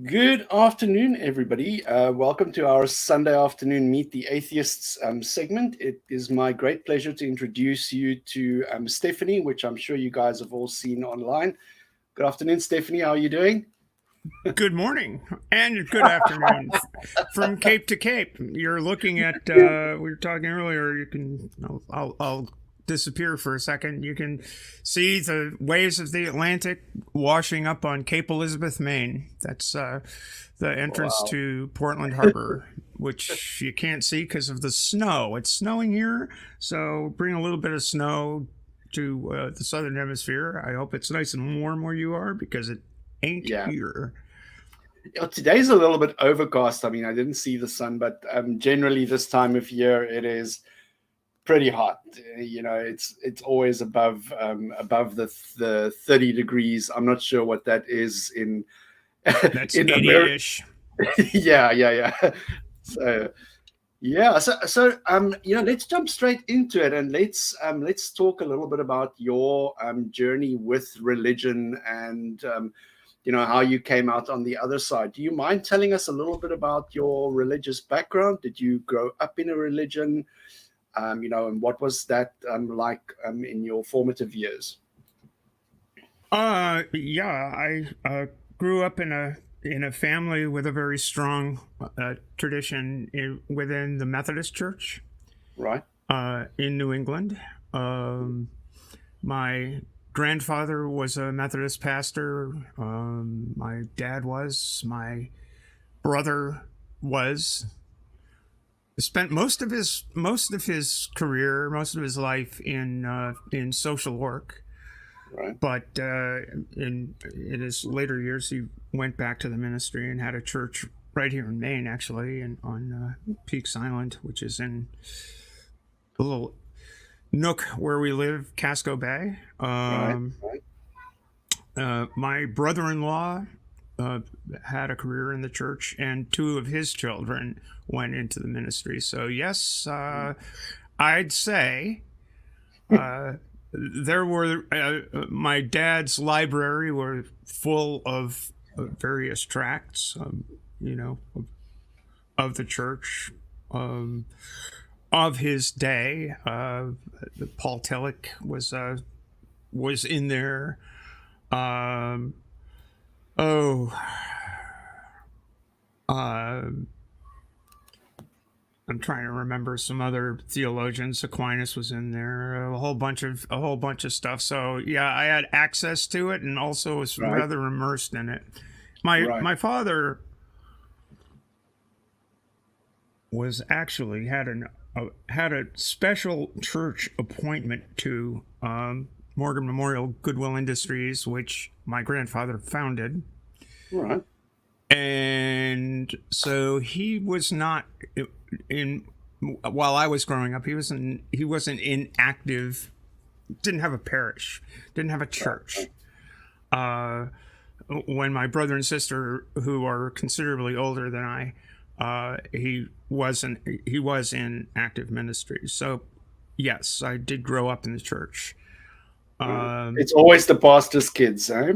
Good afternoon, everybody. Welcome to our Sunday afternoon Meet the Atheists segment. It is my great pleasure to introduce you to Stephanie, which I'm sure you guys have all seen online. Good afternoon, Stephanie. How are you doing? Good morning and good afternoon from Cape to Cape. You're looking at, we were talking earlier, you can, I'll disappear for a second. You can see the waves of the Atlantic washing up on Cape Elizabeth, Maine. That's the entrance Wow. to Portland Harbor, which you can't see because of the snow. It's snowing here, so bring a little bit of snow to the southern hemisphere. I hope it's nice and warm where you are because it ain't Yeah. here. Today's a little bit overcast. I mean, I didn't see the sun, but generally this time of year it is pretty hot. It's always above the 30 degrees. I'm not sure what that is in That's in America. 80-ish. Yeah. So yeah, let's jump straight into it, and let's talk a little bit about your journey with religion and how you came out on the other side. Do you mind telling us a little bit about your religious background? Did you grow up in a religion? And what was that like in your formative years? Yeah, I grew up in a family with a very strong tradition within the Methodist Church Right. in New England. My grandfather was a Methodist pastor. My dad was. My brother was. Spent most of his career, most of his life in social work. Right. But in his later years, he went back to the ministry and had a church right here in Maine, actually, and on Peaks Island, which is in a little nook where we live, Casco Bay. Right. Right. My brother-in-law had a career in the church, and two of his children went into the ministry. So yes, I'd say. There were my dad's library were full of various tracts, of the church, of his day. Paul Tillich was in there. Um, oh, uh, I'm trying to remember some other theologians. Aquinas was in there. A whole bunch of stuff. So yeah, I had access to it, and also was Right. rather immersed in it. My father was actually had a special church appointment to Morgan Memorial Goodwill Industries, which my grandfather founded. Right. And so he was not in while I was growing up. He wasn't in active. Didn't have a parish. Didn't have a church. When my brother and sister, who are considerably older than he wasn't. He was in active ministry. So yes, I did grow up in the church. It's always the pastor's kids, eh?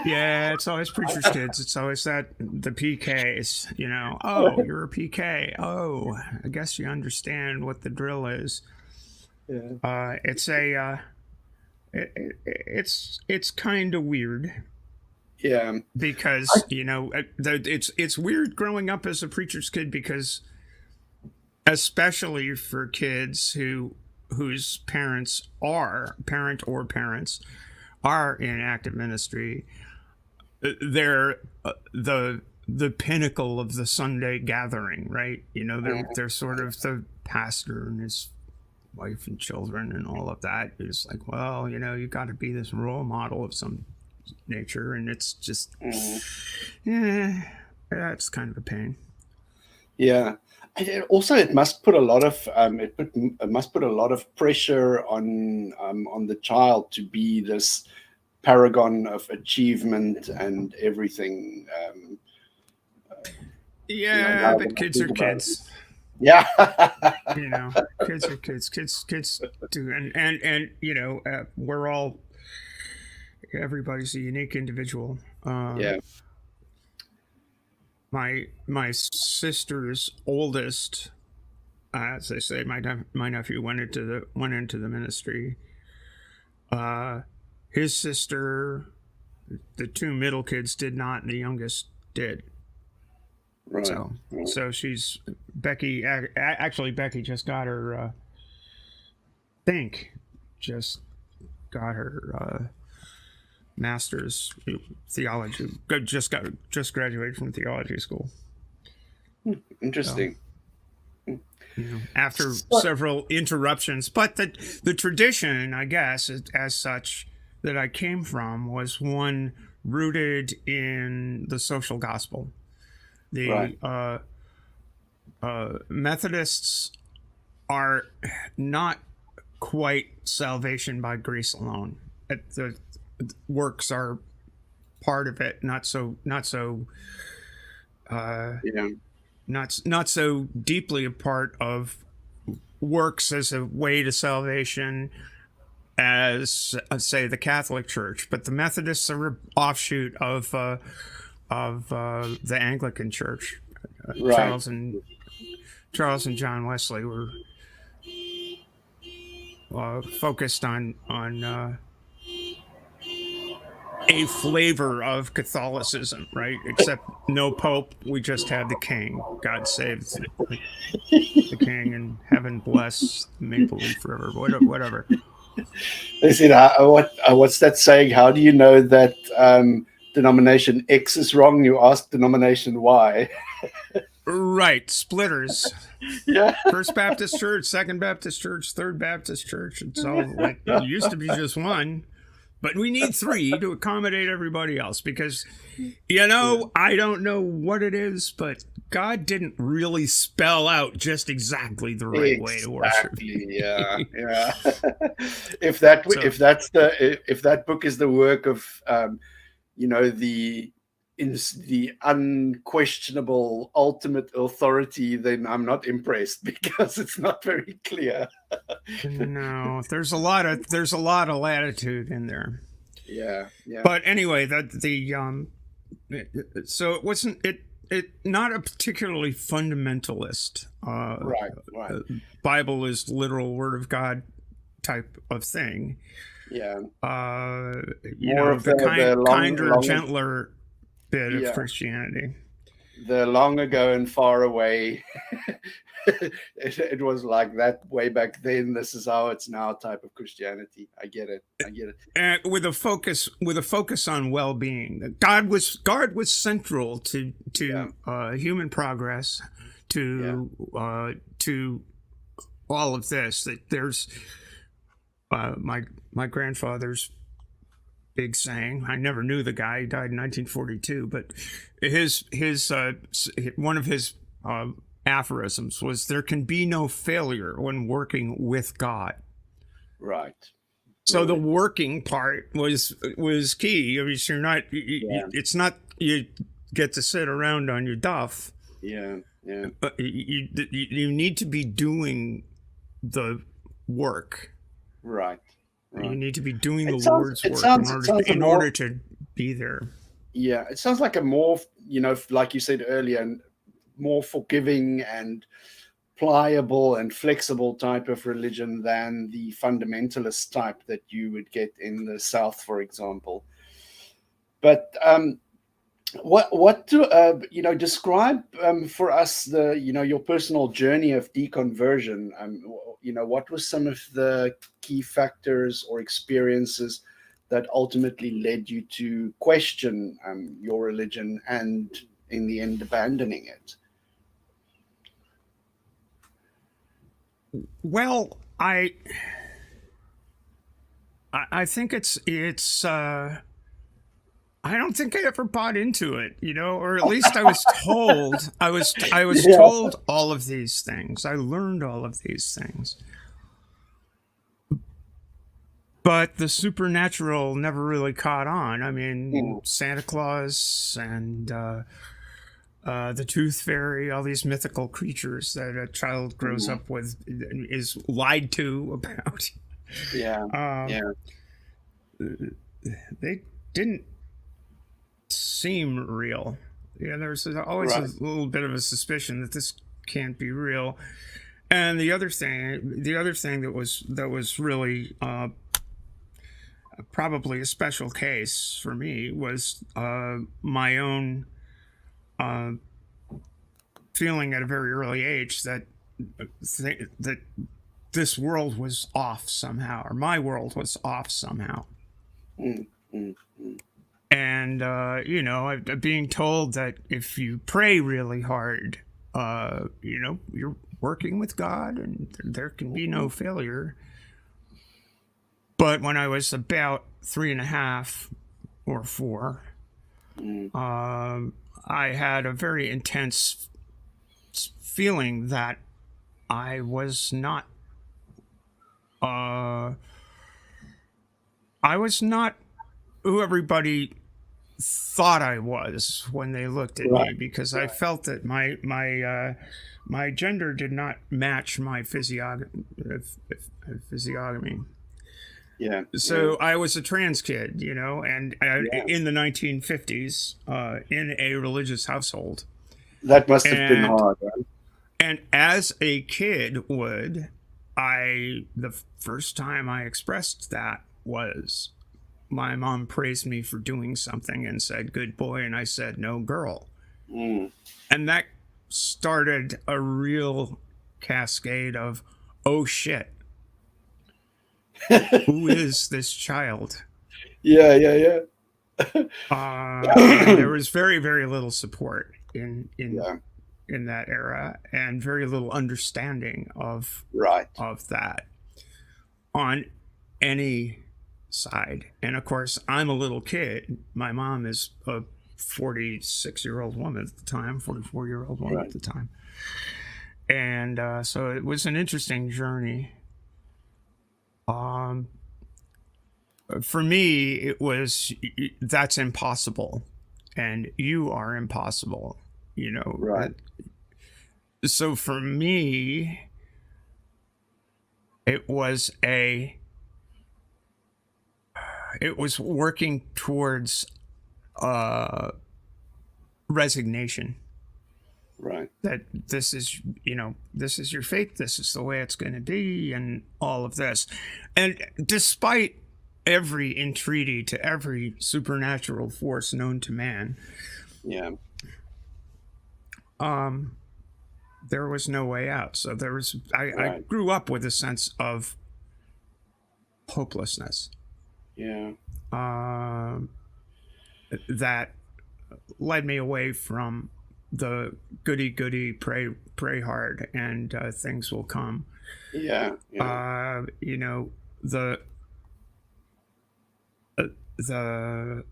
Yeah, it's always preacher's kids. It's always the PKs, Oh, you're a PK. Oh, I guess you understand what the drill is. Yeah. It's kind of weird Yeah. because it's weird growing up as a preacher's kid because especially for kids whose parent or parents are in active ministry, they're the pinnacle of the Sunday gathering, right? They're sort of the pastor and his wife and children and all of that. It's like, well, you got to be this role model of some nature, and it's just, that's kind of a pain. Yeah. Also, it must put a lot of it must put a lot of pressure on the child to be this paragon of achievement and everything. Yeah, Now but that I kids are think about it. kids. Yeah. Kids are kids. Kids do, and we're all. Everybody's a unique individual. Yeah. my sister's oldest, as they say, my nephew went into the ministry. His sister, the two middle kids did not, and the youngest did. Right. So she's Becky. Actually, Becky just got her. Just got her master's theology. Just graduated from theology school. Interesting. So, after several interruptions, but the tradition, I guess, as such, that I came from was one rooted in the social gospel. The Methodists are not quite salvation by grace alone. The works are part of it, not so deeply a part of works as a way to salvation as say the Catholic Church, but the Methodists are an offshoot of the Anglican Church. Charles and John Wesley were focused on a flavor of Catholicism, right? Except no Pope, we just had the King. God save the King, and heaven bless Maple Leaf forever. Whatever. Listen, what's that saying? How do you know that denomination X is wrong? You ask denomination Y. Right, splitters. Yeah. First Baptist Church, Second Baptist Church, Third Baptist Church. It's all like it used to be just one, but we need three to accommodate everybody else because, I don't know what it is, but God didn't really spell out just exactly the right way to worship. Yeah. If that book is the work of, the unquestionable ultimate authority, then I'm not impressed because it's not very clear. No, there's a lot of latitude in there. Yeah. But anyway, so it wasn't not a particularly fundamentalist. Right. Bible is literal Word of God type of thing. Yeah. The kinder, gentler bit of Christianity. The long ago and far away. it was like that way back then. This is how it's now type of Christianity. I get it. And with a focus on well-being. God was central to human progress, to all of this. That there's my grandfather's big saying. I never knew the guy. He died in 1942, but his one of his aphorisms was, "There can be no failure when working with God." Right. So the working part was key. I mean, you're not. It's not you get to sit around on your duff. Yeah. But you need to be doing the work. Right. You need to be doing the Lord's work in order to be there. Yeah, it sounds like a more, like you said earlier, more forgiving and pliable and flexible type of religion than the fundamentalist type that you would get in the South, for example. But what to describe for us your personal journey of deconversion? What were some of the key factors or experiences that ultimately led you to question your religion and in the end abandoning it? Well, I think it's I don't think I ever bought into it, or at least I was told. I was told all of these things. I learned all of these things. But the supernatural never really caught on. I mean, Santa Claus and the Tooth Fairy, all these mythical creatures that a child grows up with, is lied to about. They didn't seem real. Yeah, there's always a Right. little bit of a suspicion that this can't be real. And the other thing that was really probably a special case for me was my own uh, feeling at a very early age that this world was off somehow, or my world was off somehow. Mm, mm, mm. And being told that if you pray really hard, you're working with God, and there can be no failure. But when I was about 3.5 or 4, Mm. I had a very intense feeling that I was not. Uh, I was not who everybody thought I was when they looked at me, Right. because I felt that my gender did not match my physiognomy. Yeah. Yeah. So I was a trans kid, and Yeah. in the 1950s, in a religious household, That must have been and hard, right? and as a kid the first time I expressed that was my mom praised me for doing something and said, "Good boy," and I said, "No, girl." Mm. And that started a real cascade of, "Oh shit, who is this child?" Yeah. Yeah. And there Yeah. was very, very little support in Yeah. that era, and very little understanding of Right. that on any side. And of course, I'm a little kid. My mom is a 46-year-old woman at the time, 44-year-old woman at Right. the time. And so it was an interesting journey. Um, for me, it was, that's impossible, and you are impossible. Right. So for me, it was working towards resignation, Right. that this is your fate, this is the way it's going to be, and all of this. And despite every entreaty to every supernatural force known to man, Yeah. there was no way out. So I Right. grew up with a sense of hopelessness, Yeah. um, that led me away from the goody goody, pray hard, and things will come. Yeah. Yeah. The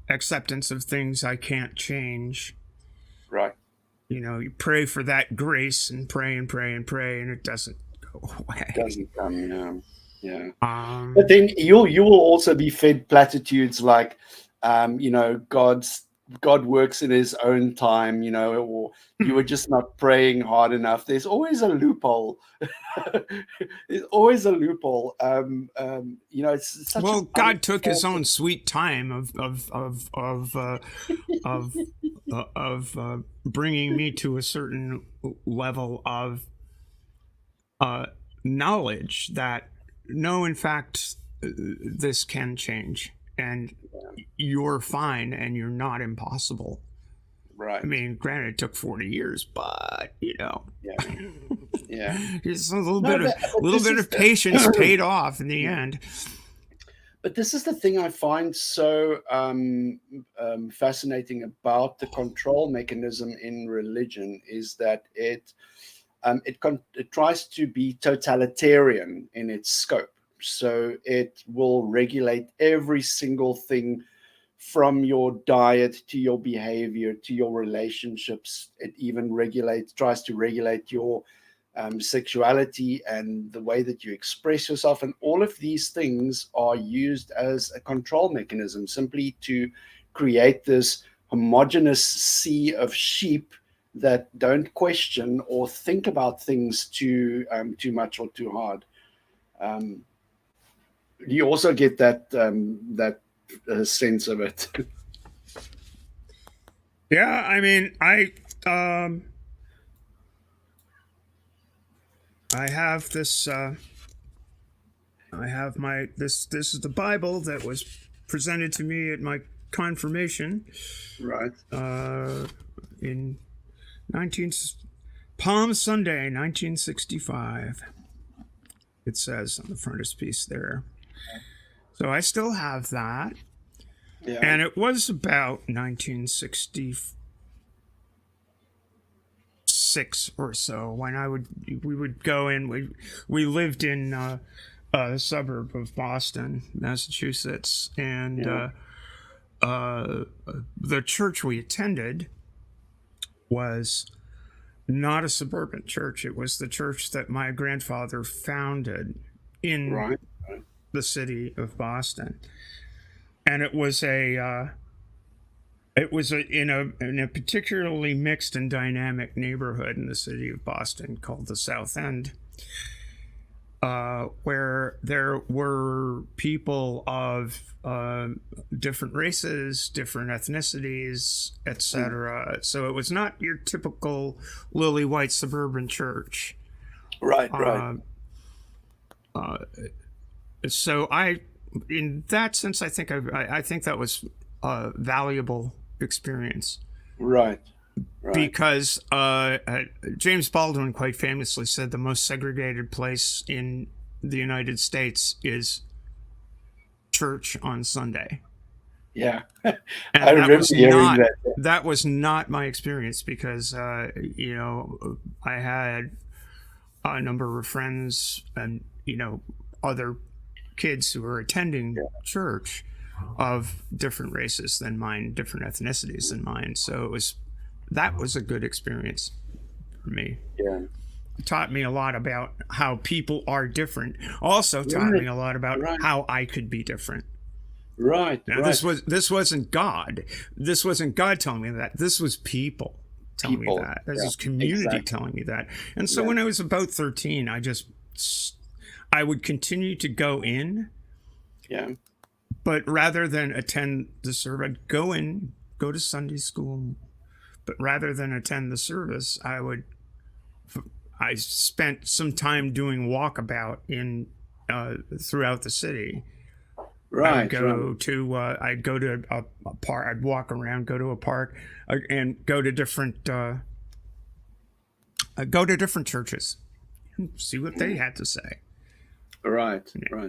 acceptance of things I can't change. Right. You pray for that grace, and pray and pray and pray, and it doesn't go away. Doesn't come. Yeah. Yeah. But Um, then you will also be fed platitudes like, God works in His own time, or you were just not praying hard enough. There's always a loophole. There's always a loophole. It's such well, an God took His unfair. own sweet time of bringing me to a certain level of uh, knowledge that no, in fact, this can change, and you're fine, and you're not impossible. I Right. mean, granted, it took 40 years, but Yeah. Yeah. it's a little No, bit of but this is patience paid off in the end. but this is the thing I find so fascinating about the control mechanism in religion is that it tries to be totalitarian in its scope. So it will regulate every single thing from your diet to your behavior to your relationships. It even tries to regulate your sexuality and the way that you express yourself. And all of these things are used as a control mechanism simply to create this homogeneous sea of sheep that don't question or think about things too much or too hard. Um, you also get that sense of it. Yeah, I mean, I have this. I have my this. This is the Bible that was presented to me at my confirmation Right. in 19 Palm Sunday, 1965. It says on the frontispiece there. So I still have that, Yeah. and it was about 1966 or so when we would go in. We lived in a suburb of Boston, Massachusetts, and the church we attended was not a suburban church. It was the church that my grandfather founded in Right. the city of Boston, and it was in a particularly mixed and dynamic neighborhood in the city of Boston called the South End, where there were people of different races, different ethnicities, etc. So it was not your typical lily white suburban church. Right. Right. So in that sense, I think that was a valuable experience. Right. Right. Because James Baldwin quite famously said the most segregated place in the United States is church on Sunday. Yeah. And I remember hearing that. That was not my experience because, I had a number of friends and, other kids who were attending church of different races than mine, different ethnicities than mine. So that was a good experience for me. Yeah. It taught me a lot about how people are different. Also taught me a lot about how I could be different. Right. Now, this wasn't God. This wasn't God telling me that. This was people telling me that. This was community telling me that. And so when I was about 13, I would continue to go in. Yeah. But rather than attend the service, I'd go to Sunday school. But rather than attend the service, I spent some time doing walkabout throughout the city. Right. I'd go to a park. I'd walk around, go to a park, and go to different churches, see what they had to say. Right.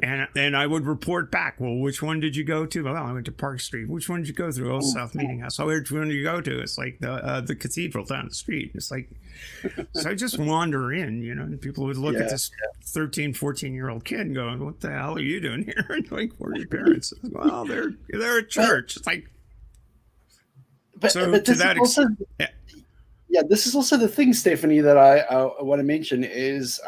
And I would report back. Well, which one did you go to? Well, I went to Park Street. Which one did you go through? Oh, South Meeting House. Oh, which one did you go to? It's like the cathedral down the street. It's like, so I just wander in, and people would look at this 13, 14-year-old kid and go, "What the hell are you doing here?" And like, "Where are your parents?" Well, they're at church. It's like, but to that extent. Yeah, this is also the thing, Stephanie, that I want to mention is.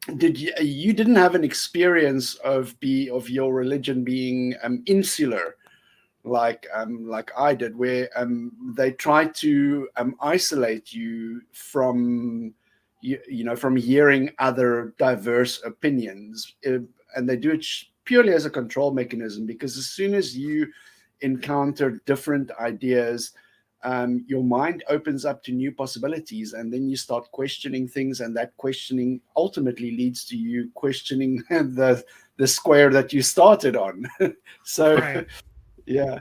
You didn't have an experience of your religion being insular, like I did, where they tried to isolate you from from hearing other diverse opinions, and they do it purely as a control mechanism, because as soon as you encounter different ideas, your mind opens up to new possibilities, and then you start questioning things, and that questioning ultimately leads to you questioning the square that you started on. So, yeah,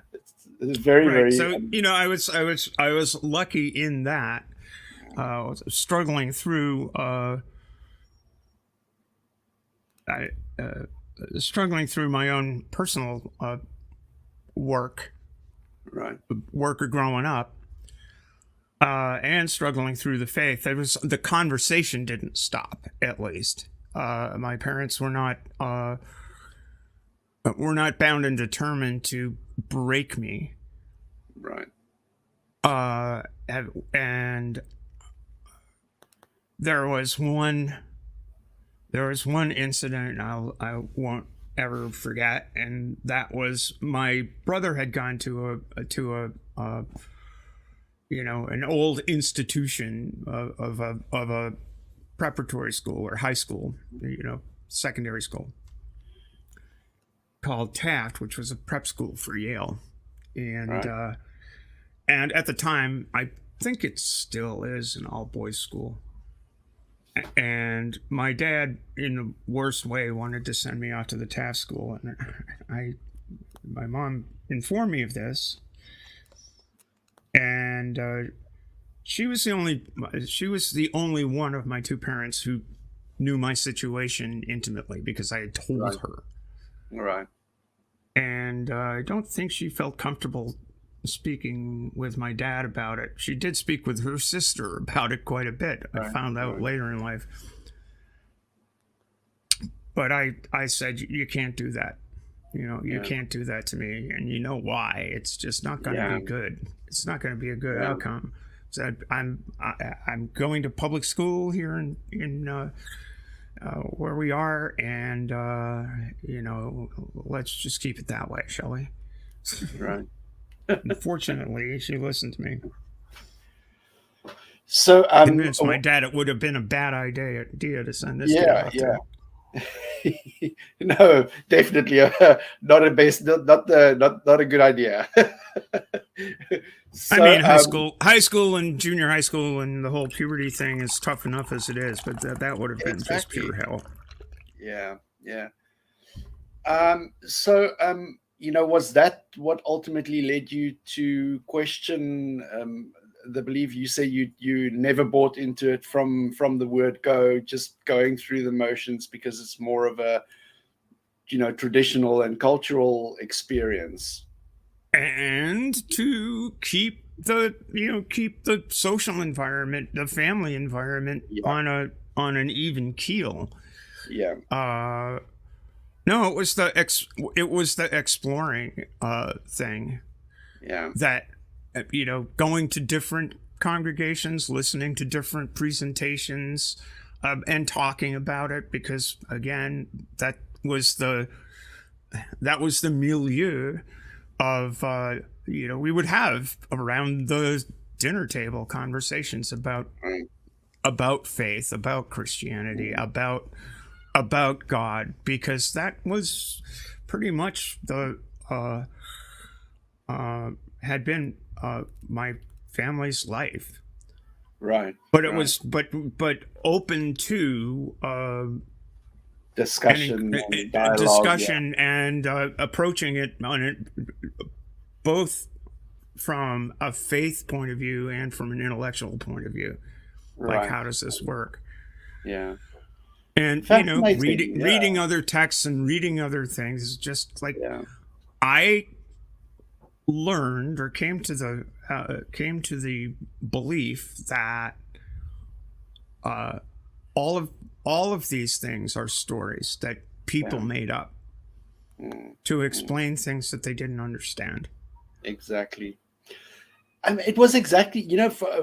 it's very, very. So I was lucky in that, struggling through my own personal work. Right. Worker growing up, and struggling through the faith. The conversation didn't stop. At least my parents were not bound and determined to break me. Right. And there was one incident I won't ever forget, and that was my brother had gone to an old institution of a preparatory school or high school, secondary school, called Taft, which was a prep school for Yale, and and at the time, I think it still is an all-boys school. And my dad, in the worst way, wanted to send me off to the Taft School, and my mom informed me of this, and she was the only one of my two parents who knew my situation intimately because I had told her. Right. And I don't think she felt comfortable speaking with my dad about it. She did speak with her sister about it quite a bit. I found out later in life. But I said, you can't do that. You can't do that to me. And you know why. It's just not going to be good. It's not going to be a good outcome. So I'm going to public school here in where we are, and let's just keep it that way, shall we? Right. Unfortunately, she listened to me. So convinced my dad it would have been a bad idea to send this kid off to. No, definitely not a good idea. So, I mean, high school and junior high school and the whole puberty thing is tough enough as it is, but that would have been just pure hell. Yeah. So was that what ultimately led you to question the belief? You say you never bought into it from the word go, just going through the motions because it's more of a traditional and cultural experience, and to keep the social environment, the family environment on an even keel. No, it was the exploring thing. That going to different congregations, listening to different presentations, and talking about it, because again, that was the milieu of we would have around the dinner table conversations about faith, about Christianity, about God, because that was pretty much had been my family's life, right? But it was but open to discussion, and dialogue, and approaching it both from a faith point of view and from an intellectual point of view. Like, how does this work? Yeah. And reading other texts and reading other things is just like I learned or came to the belief that all of these things are stories that people made up to explain things that they didn't understand. Exactly. I mean, it was exactly,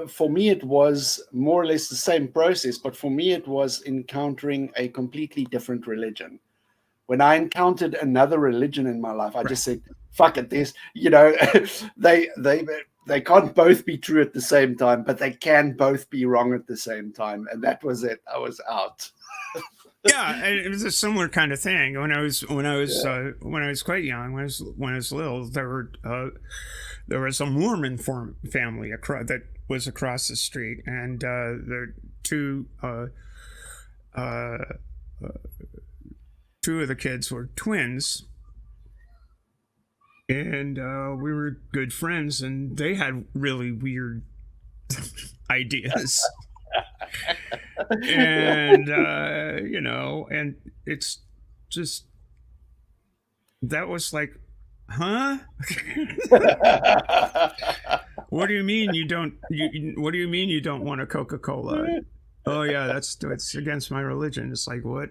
for me, it was more or less the same process, but for me, it was encountering a completely different religion. When I encountered another religion in my life, I just said, fuck it, they can't both be true at the same time, but they can both be wrong at the same time. And that was it. I was out. Yeah, it was a similar kind of thing. When I was quite young, when I was little, there was a Mormon family that was across the street, and the two of the kids were twins, and we were good friends, and they had really weird ideas. And and it's just, that was like, huh? What do you mean you don't want a Coca-Cola? Oh yeah, it's against my religion. It's like, what?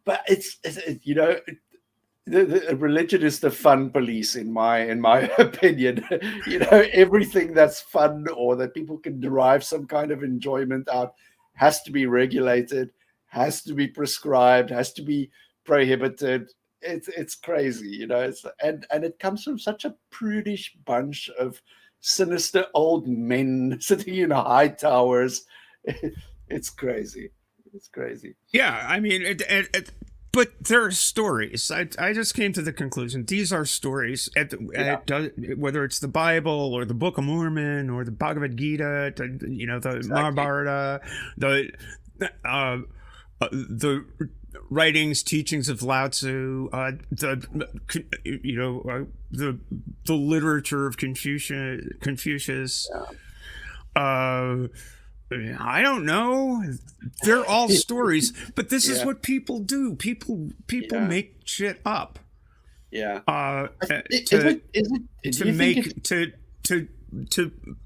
But it's the religion is the fun police in my opinion. Everything that's fun or that people can derive some kind of enjoyment out has to be regulated, has to be prescribed, has to be prohibited. It's crazy, and it comes from such a prudish bunch of sinister old men sitting in high towers. It's crazy. Yeah, I mean, but there are stories. I just came to the conclusion these are stories. Whether it's the Bible or the Book of Mormon or the Bhagavad Gita, the Mahabharata, the writings, teachings of Lao Tzu, the literature of Confucius. I don't know. They're all stories, but this is what people do. People make shit up. Yeah. To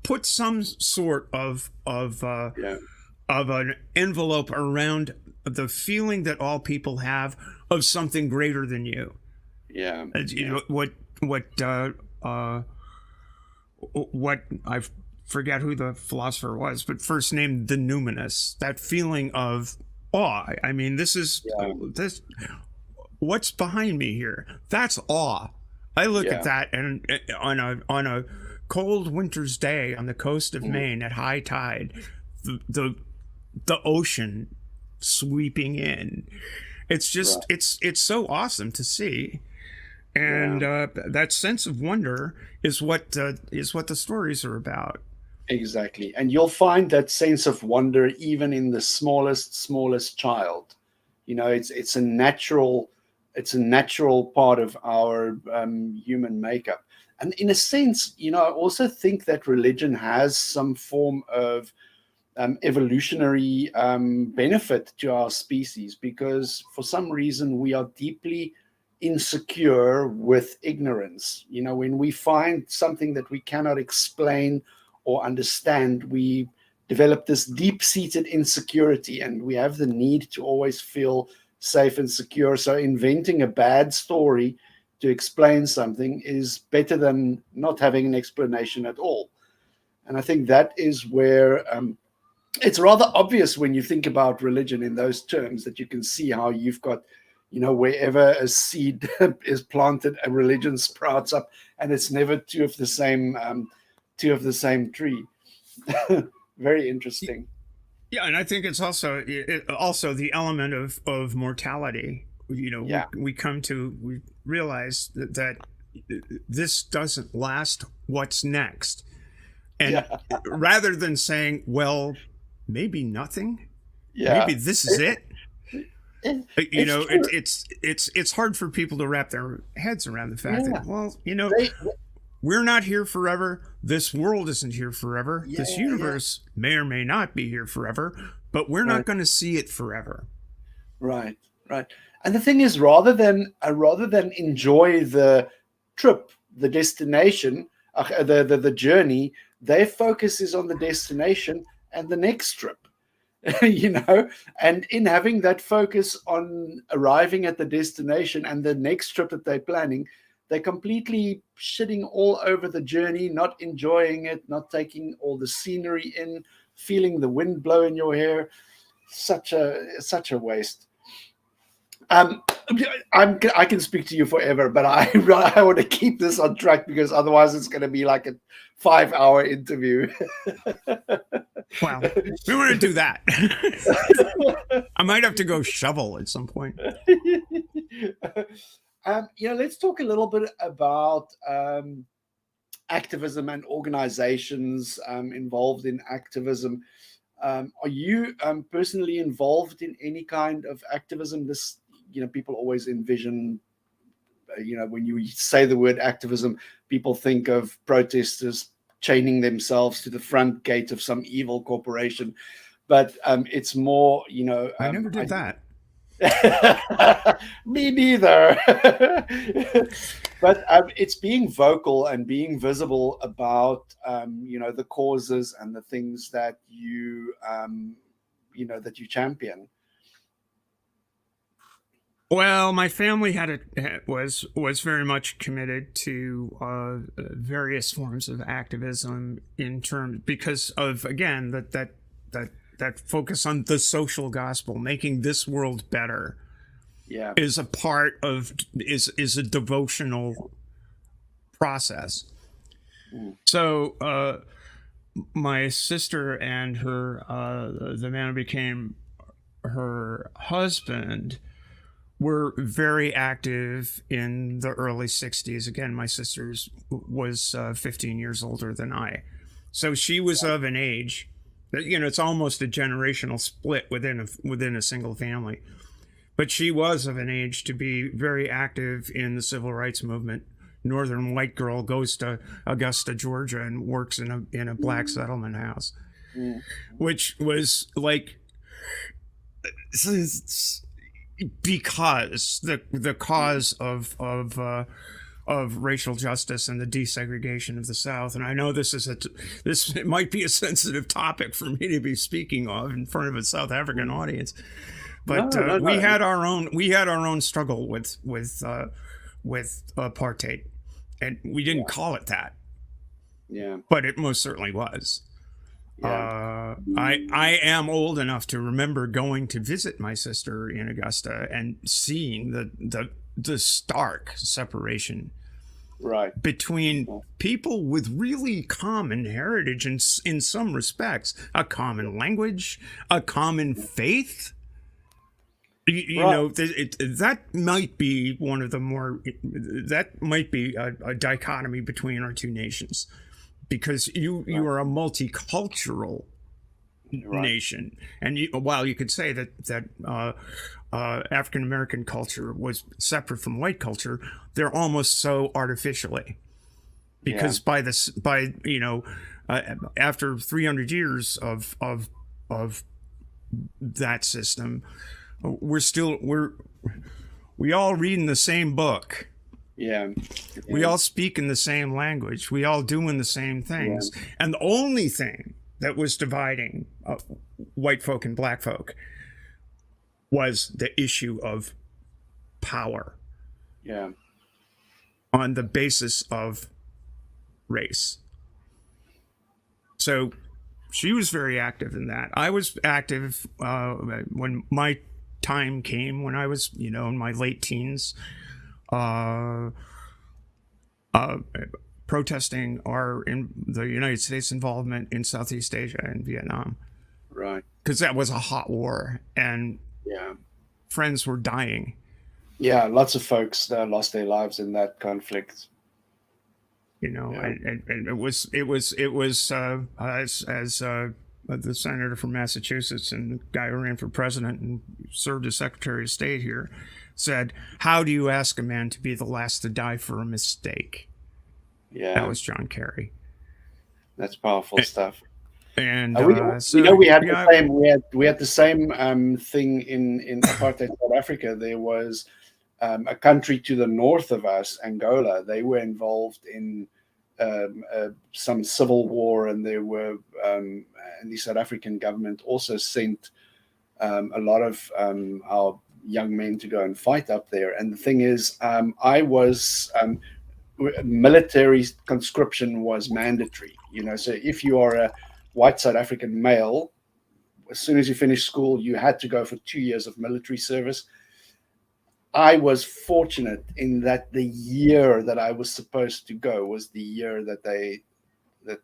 put some sort of an envelope around the feeling that all people have of something greater than you. Yeah. What I forget who the philosopher was, but first named the numinous, that feeling of awe. I mean, this what's behind me here? That's awe. I look at that, and on a cold winter's day on the coast of Maine at high tide, the ocean sweeping in. It's just it's so awesome to see. And that sense of wonder is what the stories are about. Exactly. And you'll find that sense of wonder even in the smallest child. It's a natural part of our human makeup. And in a sense, I also think that religion has some form of evolutionary benefit to our species, because for some reason we are deeply insecure with ignorance. When we find something that we cannot explain or understand, we develop this deep-seated insecurity, and we have the need to always feel safe and secure. So inventing a bad story to explain something is better than not having an explanation at all. And I think that is where it's rather obvious when you think about religion in those terms, that you can see how you've got, wherever a seed is planted, a religion sprouts up, and it's never two of the same tree. Very interesting. Yeah, and I think it's also the element of mortality. We realize that this doesn't last. What's next? And rather than saying, well, maybe nothing, maybe this is it. It's hard for people to wrap their heads around the fact that, we're not here forever. This world isn't here forever. This universe may or may not be here forever, but we're not going to see it forever. Right. And the thing is, rather than enjoy the trip, the destination, the journey, their focus is on the destination and the next trip. And in having that focus on arriving at the destination and the next trip that they're planning, they're completely shitting all over the journey, not enjoying it, not taking all the scenery in, feeling the wind blow in your hair. Such a waste. I can speak to you forever, but I want to keep this on track, because otherwise it's going to be like a 5-hour interview. Wow, we want to do that. I might have to go shovel at some point. Let's talk a little bit about activism and organizations involved in activism. Are you personally involved in any kind of activism? People always envision, when you say the word activism, people think of protesters chaining themselves to the front gate of some evil corporation. But it's more, I never did that. Me neither. But it's being vocal and being visible about the causes and the things that you champion. Well, my family was very much committed to various forms of activism because of, again, that focus on the social gospel, making this world better. Yeah, is a part of is a devotional process. So my sister and her the man who became her husband were very active in the early 60s. Again, my sister was 15 years older than I. So she was of an age that, it's almost a generational split within a single family. But she was of an age to be very active in the civil rights movement. Northern white girl goes to Augusta, Georgia, and works in a black settlement house, which was like, because the cause of racial justice and the desegregation of the South. And I know it might be a sensitive topic for me to be speaking of in front of a South African audience, but No. we had our own struggle with apartheid, and we didn't call it that. Yeah. But it most certainly was. Yeah. I am old enough to remember going to visit my sister in Augusta and seeing the stark separation between people with really common heritage and, in some respects, a common language, a common faith. That might be one of the more, that might be a dichotomy between our two nations, because you are a multicultural nation, and while you could say that African American culture was separate from white culture, they're almost so artificially, because after 300 years of that system, we all read in the same book. We all speak in the same language. We all doing the same things. And the only thing that was dividing white folk and black folk was the issue of power. On the basis of race. So she was very active in that. I was active when my time came, when I was, in my late teens, protesting in the United States involvement in Southeast Asia and Vietnam. Because that was a hot war, and friends were dying. Lots of folks lost their lives in that conflict. And it was as the senator from Massachusetts and the guy who ran for president and served as Secretary of State here said, "How do you ask a man to be the last to die for a mistake?" That was John Kerry. That's powerful stuff. And we had the same thing in apartheid South Africa. There was a country to the north of us, Angola. They were involved in some civil war, and there were and the South African government also sent a lot of our young men to go and fight up there. And the thing is, military conscription was mandatory. So if you are a white South African male, as soon as you finished school, you had to go for 2 years of military service. I was fortunate in that the year that I was supposed to go was the year that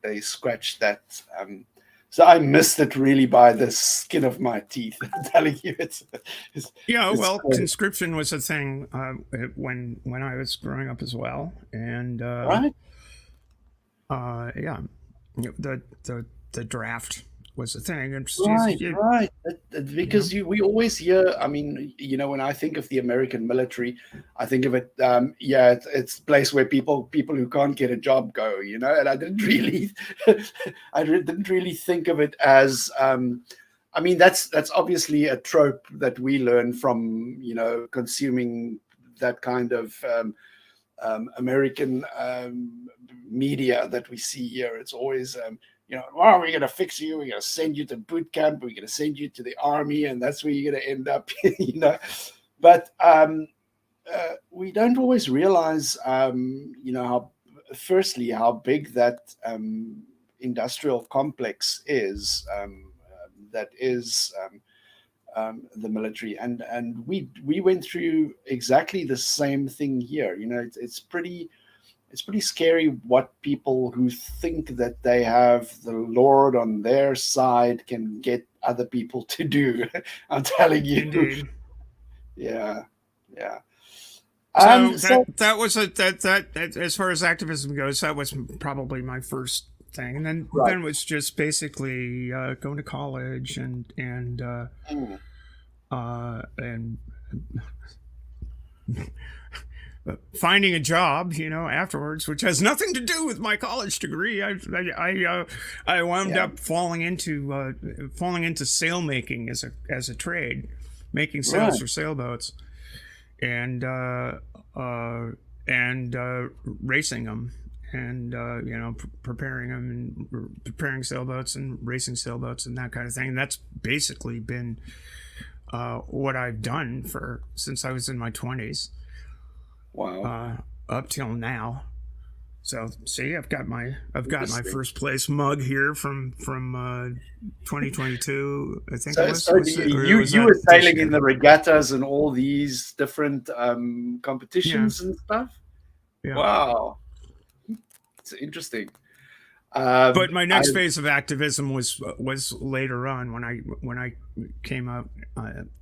they scratched that. So I missed it really by the skin of my teeth. I'm telling you, it's conscription was a thing when I was growing up as well, and the draft was a thing. Right. Because we always hear, when I think of the American military, I think of it, it's a place where people who can't get a job go, and I didn't really, didn't really think of it as, that's obviously a trope that we learn from, consuming that kind of American media that we see here. It's always, we're going to fix you. We're going to send you to boot camp. We're going to send you to the army, and that's where you're going to end up, But we don't always realize, how big that industrial complex is, that is the military. And we went through exactly the same thing here. It's pretty scary what people who think that they have the Lord on their side can get other people to do. I'm telling you. Indeed. Yeah. Yeah. So So that was that as far as activism goes, that was probably my first thing, and right. then it was just basically going to college Mm. and finding a job, afterwards, which has nothing to do with my college degree. I wound Yeah. up falling into sail making as a trade, making sails Right. for sailboats, and racing them, and preparing them and preparing sailboats and racing sailboats and that kind of thing. And that's basically been what I've done for since I was in my 20s Wow. up till now. So see, I've got my Interesting. first place mug here from 2022. I think it So was it, or was you that were this sailing in year? the regattas and all these different Yeah, competitions and stuff. yeah. Wow, it's interesting. But my I next phase of activism was later on when I came up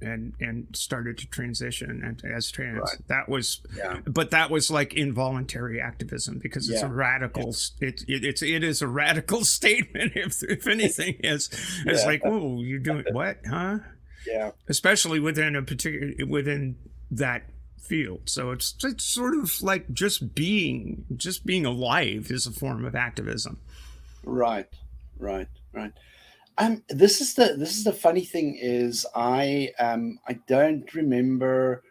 and started to transition as trans. right. Yeah. But that was like involuntary activism because it's a Yeah. Yeah. radical. It is a radical statement. If anything is Yeah. like, oh, you're doing what, huh? Yeah. Especially within that field. So it's sort of like just being alive is a form of activism. Right. Right. Right. This is the funny thing is I don't remember.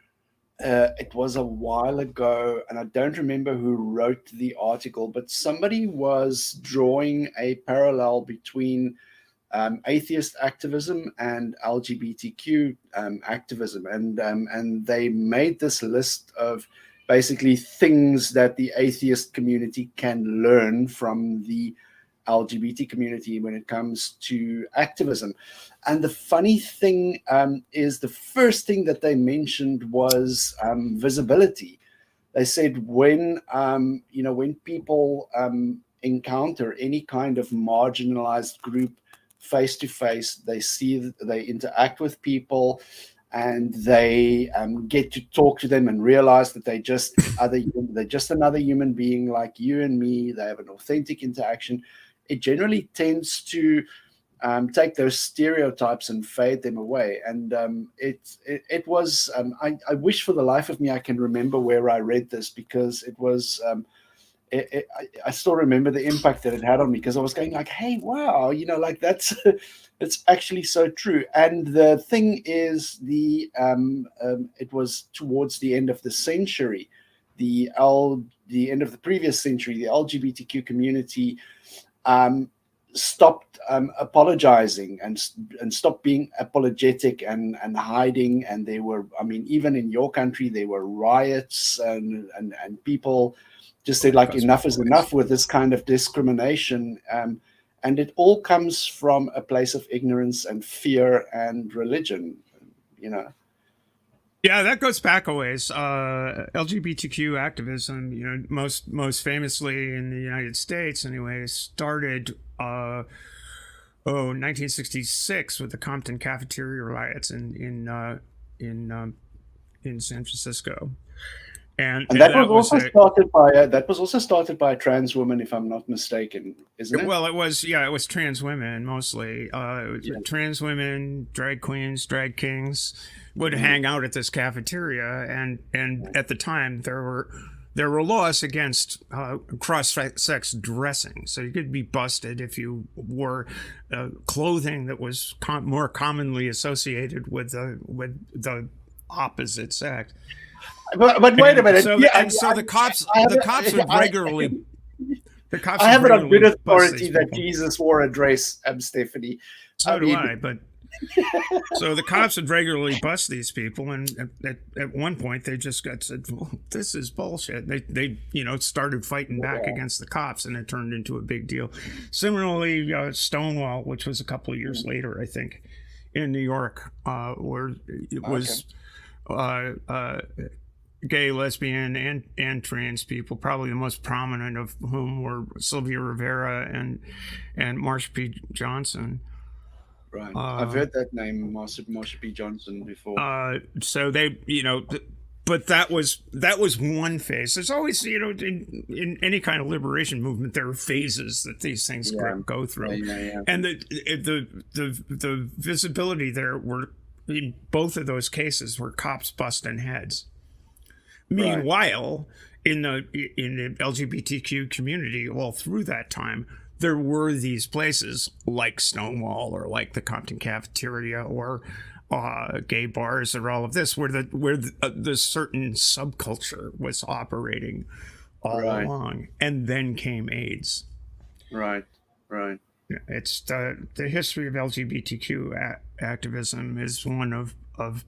It was a while ago, and I don't remember who wrote the article, but somebody was drawing a parallel between atheist activism and LGBTQ activism, and they made this list of basically things that the atheist community can learn from the LGBT community when it comes to activism. And the funny thing is, the first thing that they mentioned was visibility. They said when people encounter any kind of marginalized group face to face, they interact with people, and they get to talk to them and realize that they're just another human being like you and me. They have an authentic interaction. It generally tends to take those stereotypes and fade them away. And it was I wish for the life of me I can remember where I read this, because it was I still remember the impact that it had on me, because I was going like, hey, wow, like that's it's actually so true. And the thing is, it was towards the end of the century, the end of the previous century, the LGBTQ community stopped apologizing and stopped being apologetic and hiding. And there were, I mean, even in your country, there were riots, and people just said like, enough is enough with this kind of discrimination. And it all comes from a place of ignorance and fear and religion, you know. Yeah, that goes back a ways. LGBTQ activism, most famously in the United States, anyway, started 1966 with the Compton cafeteria riots in San Francisco, and And that was that was also a started by a trans woman, if I'm not mistaken, isn't it? well, it was trans women mostly. It was trans women, drag queens, drag kings would hang out at this cafeteria, and at the time there were laws against cross-sex dressing, so you could be busted if you wore clothing that was more commonly associated with the opposite sex. But wait a minute. So the cops would regularly I have it on good bust authority these that people. Jesus wore a dress, Stephanie. So do I, but so the cops would regularly bust these people, and at one point they just got said, well, "This is bullshit." They started fighting back against the cops, and it turned into a big deal. Similarly, Stonewall, which was a couple of years later, I think, in New York, where it was gay, lesbian, and trans people. Probably the most prominent of whom were Sylvia Rivera and Marsha P. Johnson. Right. I've heard that name, Marsha P. Johnson, before. So they, but that was one phase. There's always, in any kind of liberation movement, there are phases that these things go through, and the visibility there were in both of those cases were cops busting heads. Meanwhile, in the LGBTQ community, all through that time, there were these places like Stonewall or like the Compton Cafeteria or gay bars or all of this, where the certain subculture was operating all along, and then came AIDS. Right. It's the history of LGBTQ activism is one of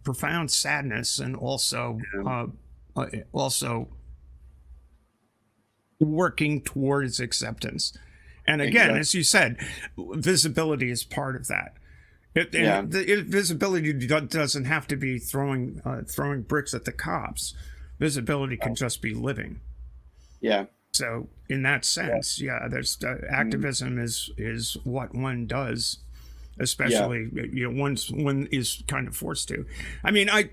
profound sadness, and also working towards acceptance. And again, as you said, visibility is part of that. Visibility doesn't have to be throwing bricks at the cops. Visibility can just be living. Yeah. So in that sense, there's activism is what one does, especially once one is kind of forced to. I mean, I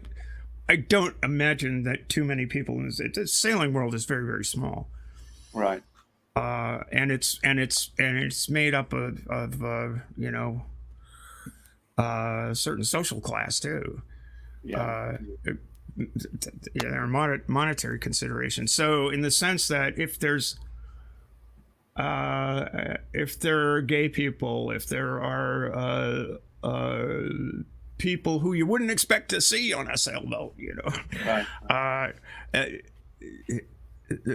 don't imagine that too many people in the sailing world is very, very small. Right. And it's made up of a certain social class too. There are monetary considerations. So in the sense that if there are gay people, if there are people who you wouldn't expect to see on a sailboat,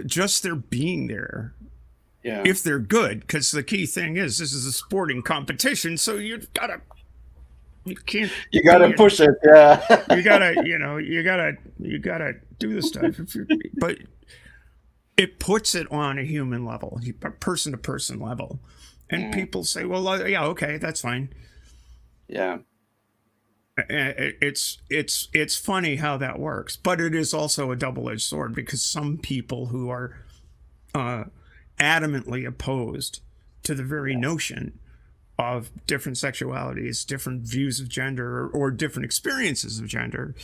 just their being there. Yeah. If they're good, because the key thing is this is a sporting competition, so you gotta push it. Yeah. you gotta do the stuff. But it puts it on a human level, a person to person level, and people say, "Well, okay, that's fine." Yeah. It's funny how that works, but it is also a double-edged sword, because some people who are adamantly opposed to the very notion of different sexualities, different views of gender, or different experiences of gender,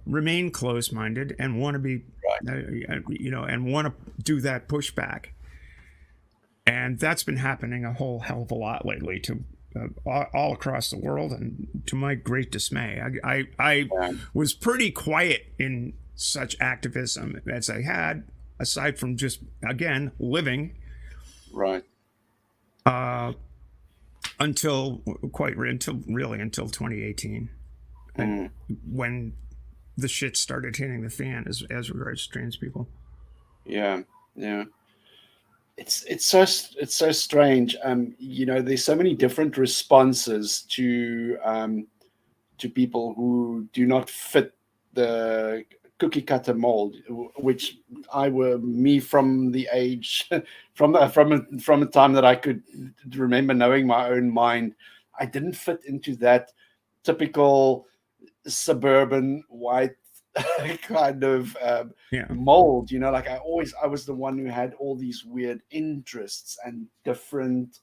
remain closed-minded and want to be, and want to do that pushback. And that's been happening a whole hell of a lot lately to all across the world, and to my great dismay. I was pretty quiet in such activism as I had, aside from just, again, living. Right. Until 2018, and when the shit started hitting the fan as regards to trans people. Yeah. It's so strange. There's so many different responses to people who do not fit the cookie cutter mold, which from the age from a time that I could remember knowing my own mind, I didn't fit into that typical suburban white kind of mold. I was the one who had all these weird interests and different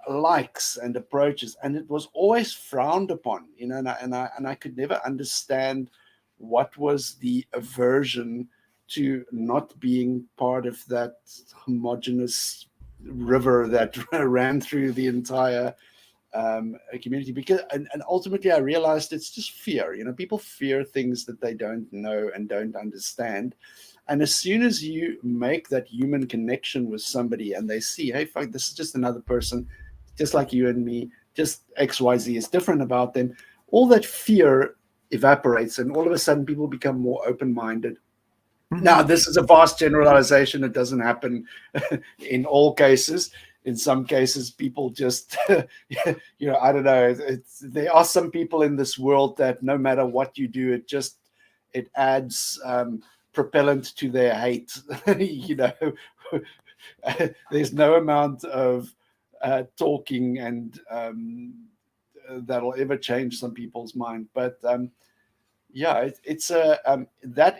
likes and approaches, and it was always frowned upon, and I could never understand what was the aversion to not being part of that homogenous river that ran through the entire community. Because and ultimately I realized it's just fear. People fear things that they don't know and don't understand. And as soon as you make that human connection with somebody and they see, hey, fuck, this is just another person, just like you and me, just XYZ is different about them, all that fear evaporates, and all of a sudden people become more open-minded. Now, this is a vast generalization. It doesn't happen in all cases. In some cases, people just, I don't know. There are some people in this world that no matter what you do, it adds propellant to their hate. There's no amount of talking and that'll ever change some people's mind. But that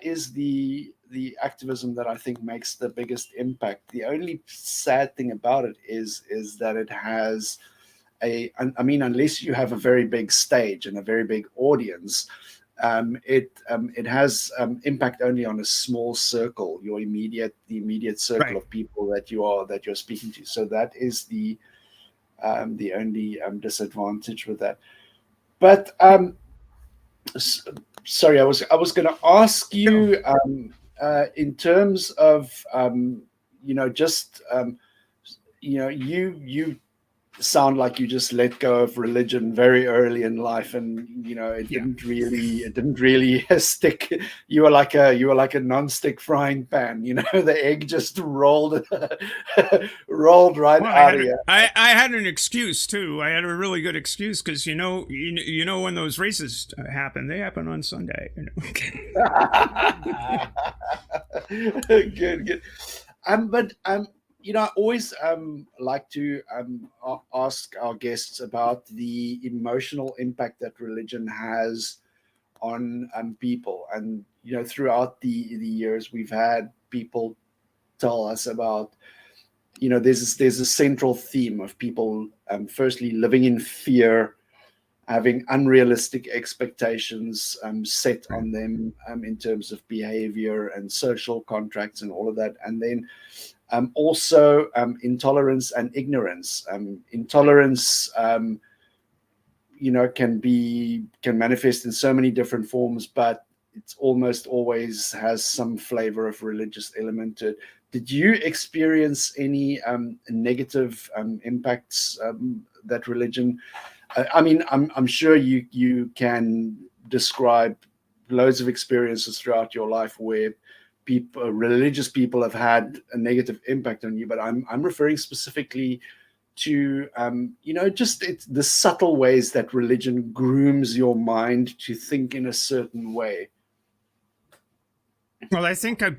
is the activism that I think makes the biggest impact. The only sad thing about it is that it has unless you have a very big stage and a very big audience, it has impact only on a small circle, the immediate circle of people that you're speaking to. So that is the only disadvantage with that. But sorry, I was going to ask you in terms of just you sound like you just let go of religion very early in life, and it didn't really stick. You were like a non-stick frying pan. The egg just rolled right out of you. I had an excuse too. I had a really good excuse because when those races happen, they happen on Sunday. Good. But I always like to ask our guests about the emotional impact that religion has on people. And throughout the years, we've had people tell us about there's a central theme of people firstly living in fear, having unrealistic expectations set on them in terms of behavior and social contracts and all of that, and then also intolerance and ignorance. Intolerance, can manifest in so many different forms, but it's almost always has some flavor of religious element to it. Did you experience any negative impacts that religion? I'm sure you can describe loads of experiences throughout your life where religious people have had a negative impact on you, but I'm referring specifically to just the subtle ways that religion grooms your mind to think in a certain way. Well, I think I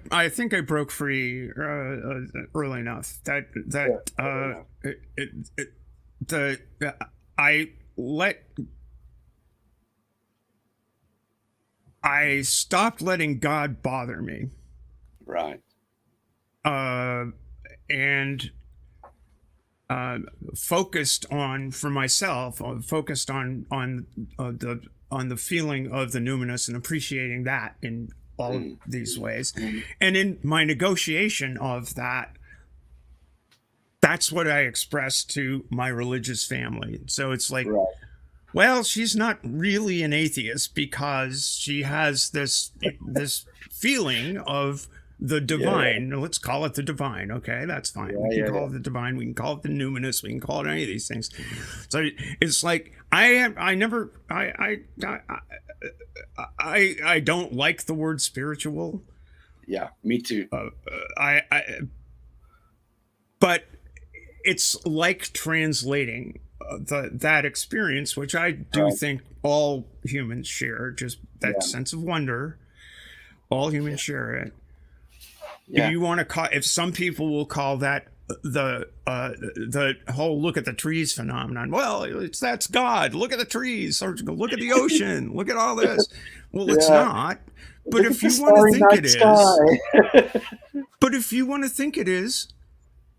broke free early enough I stopped letting God bother me. Right. And focused on the feeling of the numinous and appreciating that in all of these ways. And in my negotiation of that, that's what I expressed to my religious family. So it's like, well, she's not really an atheist because she has this feeling of the divine. Let's call it the divine. Okay, that's fine. We can call it the divine. We can call it the numinous. We can call it any of these things. So it's like I don't like the word spiritual. Yeah, me too. But it's like translating that experience, which I do think all humans share, just that sense of wonder. All humans share it. Yeah. You want to call, if some people will call that the whole look at the trees phenomenon. Well, that's God. Look at the trees, or look at the ocean. Look at all this. Well, it's not. But if you want to think it is, but if you want to think it is,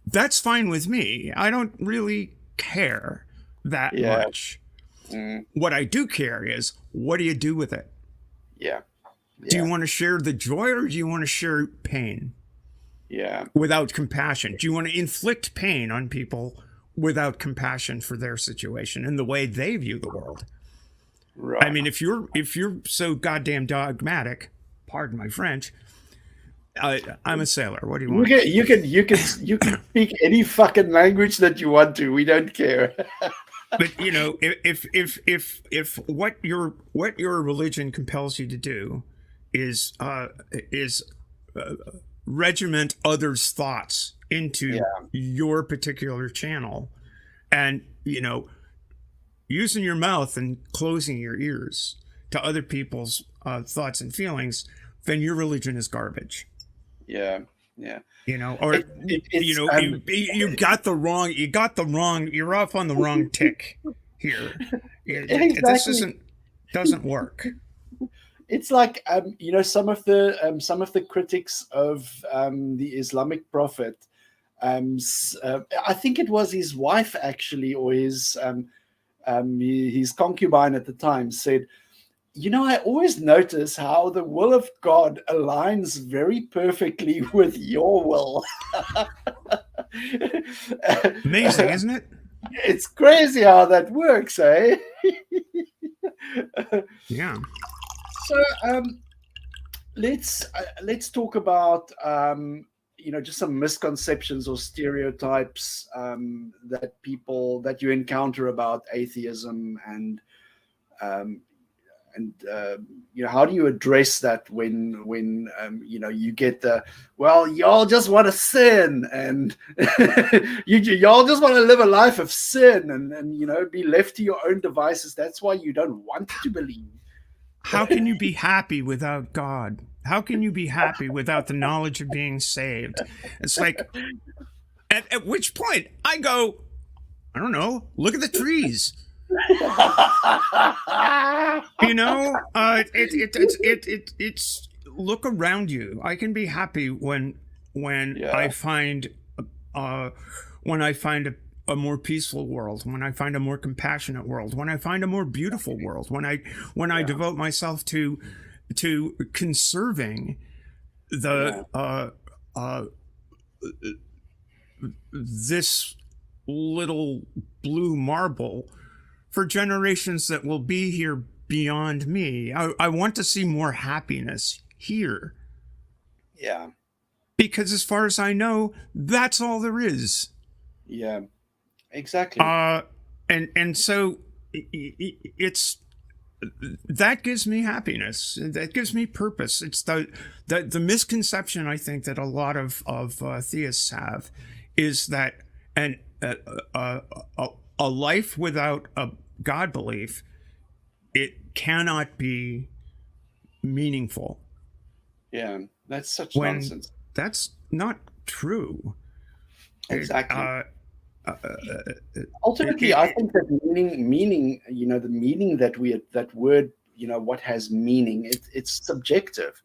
that's fine with me. I don't really care that much. What I do care is, what do you do with it? Yeah. Do you want to share the joy, or do you want to share pain? Yeah. Without compassion. Do you want to inflict pain on people without compassion for their situation and the way they view the world? Right. I mean, if you're so goddamn dogmatic, pardon my French, I'm a sailor. What do you want? You can speak any fucking language that you want to. We don't care. But if what your religion compels you to do is regiment others' thoughts into your particular channel, and using your mouth and closing your ears to other people's thoughts and feelings, then your religion is garbage. Yeah. You got the wrong. You're off on the wrong tick here. Exactly. This doesn't work. It's like some of the critics of the Islamic prophet. I think it was his wife actually, or his concubine at the time, said, I always notice how the will of God aligns very perfectly with your will. Amazing, isn't it? It's crazy how that works, eh? Yeah. So let's talk about just some misconceptions or stereotypes that you encounter about atheism, um, and how do you address that when you get well, y'all just want to sin, and y'all just want to live a life of sin, and be left to your own devices. That's why you don't want to believe. How can you be happy without God? How can you be happy without the knowledge of being saved? It's like, at which point I go, I don't know, look at the trees. It's look around you. I can be happy when Yeah. I find when I find a more peaceful world, when I find a more compassionate world, when I find a more beautiful world, when I devote myself to conserving the this little blue marble for generations that will be here beyond me. I want to see more happiness here. Yeah. Because as far as I know, that's all there is. Yeah. Exactly. And so it's that gives me happiness. That gives me purpose. It's the misconception I think that a lot of theists have is that a life without a God belief, it cannot be meaningful. Yeah, that's such When nonsense. that's not true. Exactly. Ultimately, I think that meaning, the meaning that word, what has meaning, it's subjective.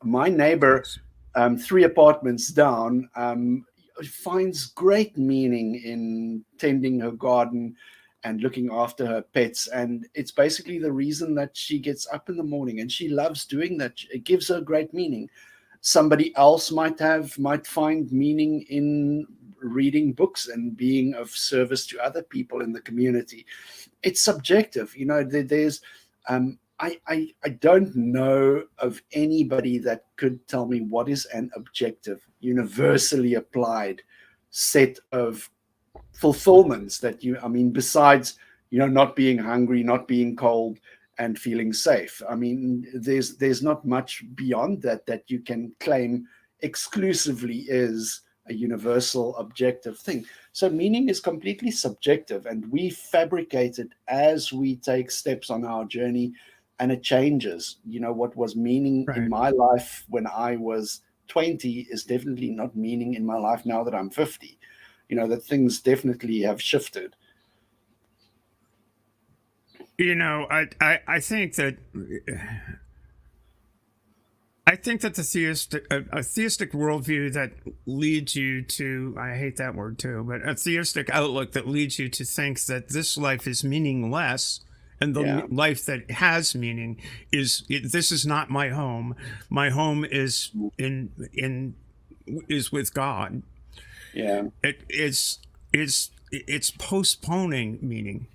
My neighbor, 3 apartments down, finds great meaning in tending her garden and looking after her pets, and it's basically the reason that she gets up in the morning, and she loves doing that. It gives her great meaning. Somebody else might find meaning in reading books and being of service to other people in the community. It's subjective. There's I don't know of anybody that could tell me what is an objective, universally applied set of fulfillments that besides, not being hungry, not being cold, and feeling safe. There's not much beyond that you can claim exclusively is a universal objective thing. So meaning is completely subjective, and we fabricate it as we take steps on our journey, and it changes. What was meaning in my life when I was 20 is definitely not meaning in my life now that I'm 50. That things definitely have shifted. I think that a theistic worldview that leads you to, I hate that word too, but a theistic outlook that leads you to think that this life is meaningless, and the life that has meaning this is not my home. My home is is with God. Yeah. It's postponing meaning.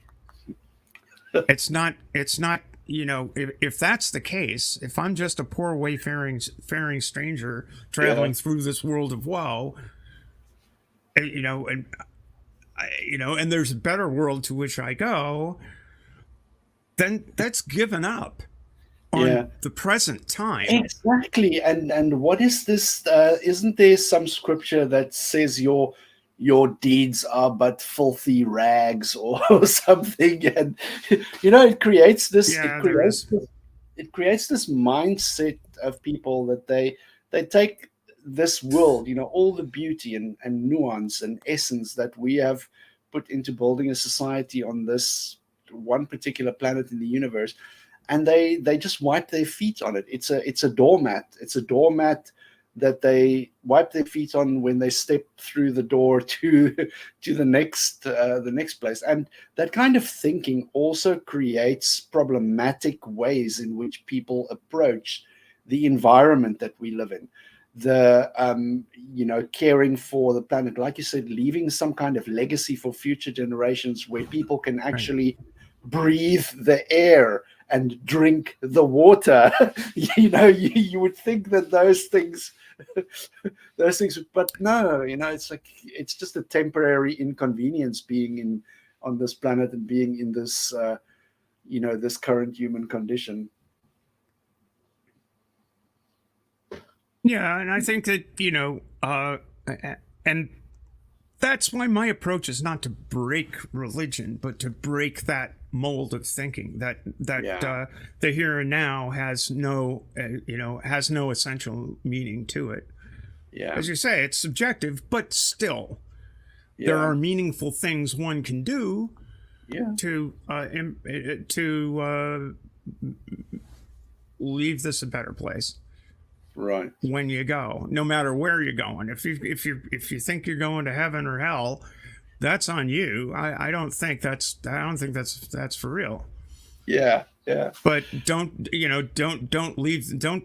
It's not, if that's the case, if I'm just a poor wayfaring stranger traveling through this world of woe, and there's a better world to which I go, then that's given up on the present time. Exactly. And what is this? Isn't there some scripture that says your deeds are but filthy rags or something? And it creates this. It creates this mindset of people that they take this world, all the beauty and nuance and essence that we have put into building a society on this one particular planet in the universe, and they just wipe their feet on it. It's a doormat. It's a doormat that they wipe their feet on when they step through the door to the next place. And that kind of thinking also creates problematic ways in which people approach the environment that we live in. The caring for the planet, like you said, leaving some kind of legacy for future generations where people can actually breathe the air and drink the water. You would think that those things, but no, it's like, it's just a temporary inconvenience being on this planet and being in this, this current human condition. Yeah, and I think that, and that's why my approach is not to break religion, but to break that mold of thinking that the here and now has no essential meaning to it. Yeah, as you say, it's subjective, but still, there are meaningful things one can do. To leave this a better place. Right. When you go, no matter where you're going, if you think you're going to heaven or hell, that's on you. I don't think that's for real. Yeah. But don't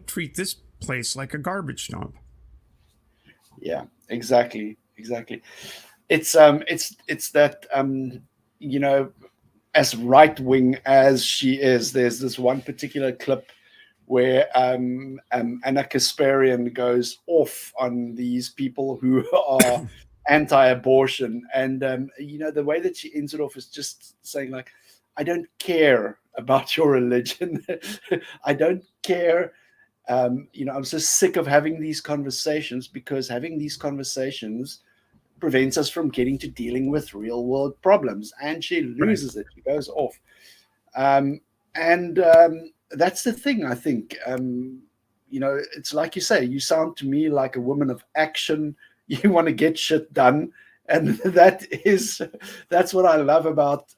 treat this place like a garbage dump. Yeah, exactly. It's that as right wing as she is, there's this one particular clip where Anna Kasparian goes off on these people who are anti-abortion, and the way that she ends it off is just saying, like, I don't care about your religion. I don't care. I'm so sick of having these conversations, because having these conversations prevents us from getting to dealing with real world problems. And she loses it. She goes off. That's the thing, I think. It's like you say, you sound to me like a woman of action. You want to get shit done. And that's what I love about,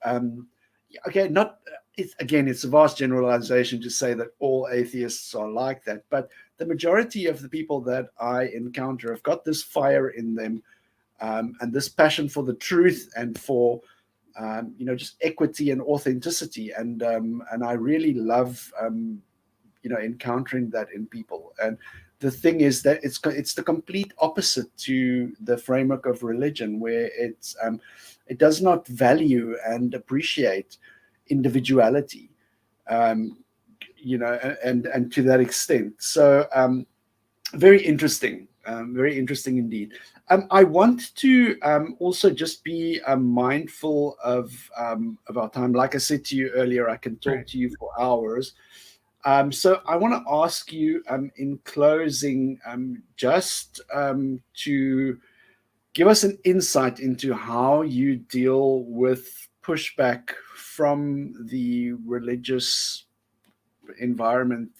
it's a vast generalization to say that all atheists are like that. But the majority of the people that I encounter have got this fire in them, and this passion for the truth and for just equity and authenticity, and I really love encountering that in people. And the thing is that it's the complete opposite to the framework of religion, where it does not value and appreciate individuality, and to that extent. So very interesting indeed. I want to also just be mindful of our time. Like I said to you earlier, I can talk to you for hours. So I want to ask you in closing, just to give us an insight into how you deal with pushback from the religious environment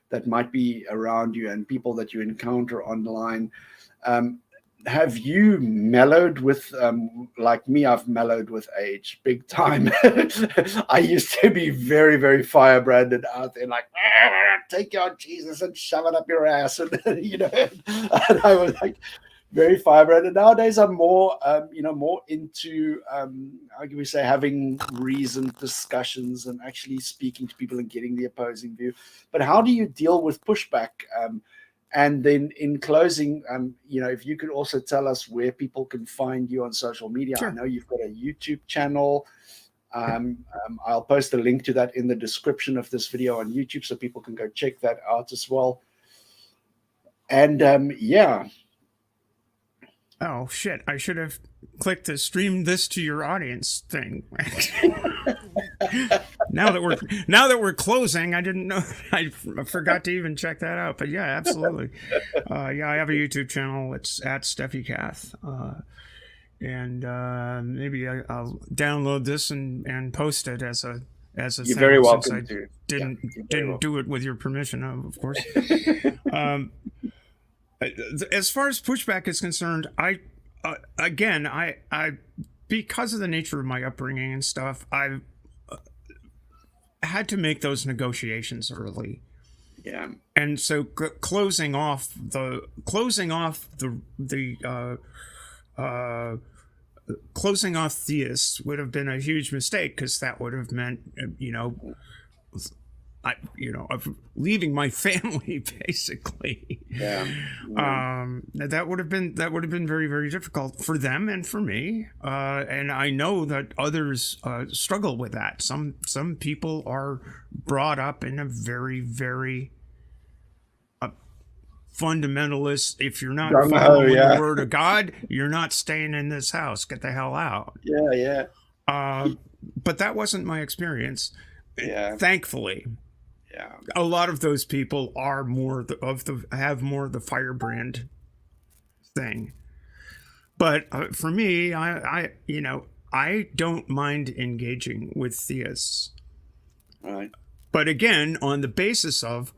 that might be around you and people that you encounter online. Have you mellowed with, like me, I've mellowed with age big time. I used to be very, very firebranded out there, like, take your Jesus and shove it up your ass. And, and I was like, very firebranded. Nowadays, I'm more, more into, how can we say, having reasoned discussions and actually speaking to people and getting the opposing view. But how do you deal with pushback? And then in closing, if you could also tell us where people can find you on social media. Sure. I know you've got a YouTube channel. I'll post a link to that in the description of this video on YouTube, so people can go check that out as well. And Oh shit! I should have clicked the stream this to your audience thing. Now that we're closing, I didn't know. I forgot to even check that out. But yeah, absolutely. I have a YouTube channel. It's at Steffi Kath. And maybe I'll download this and post it as a You're thing, very welcome to. Didn't do it with your permission, of course. As far as pushback is concerned, I because of the nature of my upbringing and stuff, I've had to make those negotiations early. Yeah. And so closing off the uh, closing off theists would have been a huge mistake, because that would have meant, of leaving my family, basically. Yeah. Yeah. That would have been very, very difficult for them and for me. And I know that others struggle with that. Some people are brought up in a very, very fundamentalist. If you're not following the word of God, you're not staying in this house. Get the hell out. Yeah. But that wasn't my experience. Yeah. Thankfully. Yeah. A lot of those people are have more of the firebrand thing. But for me, I don't mind engaging with theists. Right. But again, on the basis of,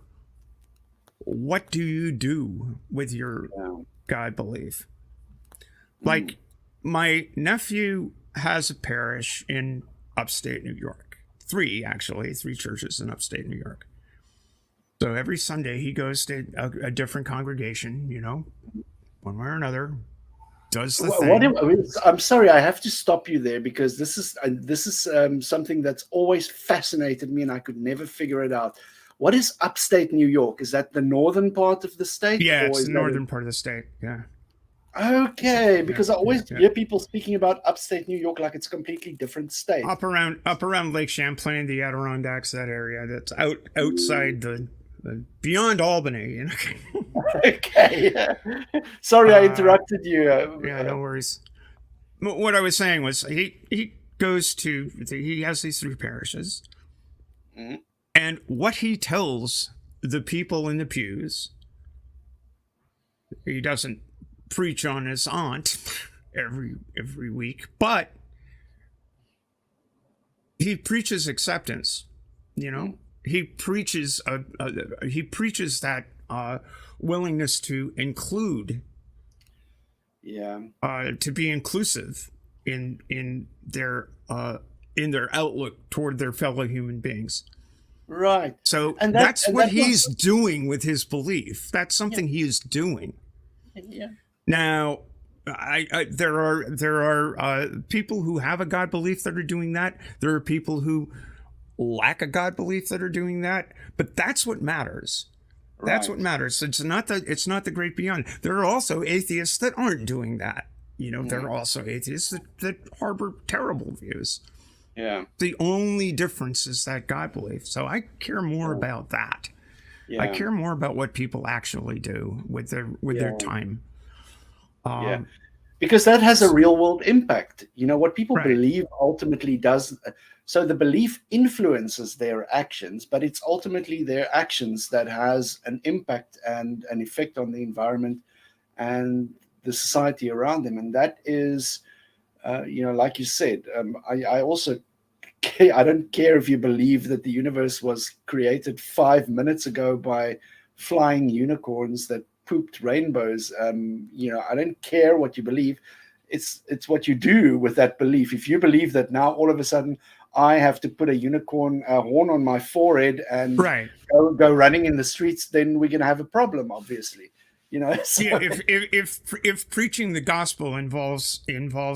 what do you do with your God belief? Like, my nephew has a parish in upstate New York. Three churches in upstate New York. So every Sunday he goes to a different congregation, one way or another, does the thing. I'm sorry, I have to stop you there, because this is something that's always fascinated me, and I could never figure it out. What is upstate New York? Is that the northern part of the state? Yeah, it's the northern part of the state. Yeah. Okay, because I always hear people speaking about upstate New York like it's a completely different state. Up around Lake Champlain, the Adirondacks, that area that's outside the beyond Albany. Okay. Yeah. Sorry, I interrupted you. Yeah, no worries. What I was saying was, he has these three parishes, and what he tells the people in the pews, he doesn't preach on his aunt every week, but he preaches acceptance. He preaches that willingness to include, to be inclusive in their outlook toward their fellow human beings. Right. So that's what he's doing with his belief. That's something he is doing. Yeah. Now, there are people who have a God belief that are doing that. There are people who lack a God belief that are doing that. But that's what matters. Right. That's what matters. It's not the great beyond. There are also atheists that aren't doing that. There are also atheists that harbor terrible views. Yeah. The only difference is that God belief. So I care more about that. Yeah. I care more about what people actually do with their time. Because that has a real world impact. What people believe ultimately does. So the belief influences their actions, but it's ultimately their actions that has an impact and an effect on the environment and the society around them. And that is, like you said, I also I don't care if you believe that the universe was created 5 minutes ago by flying unicorns that pooped rainbows. I don't care what you believe. It's what you do with that belief. If you believe that now all of a sudden I have to put a unicorn horn on my forehead and go running in the streets, then we're going to have a problem, obviously. So. Yeah, if preaching the gospel involves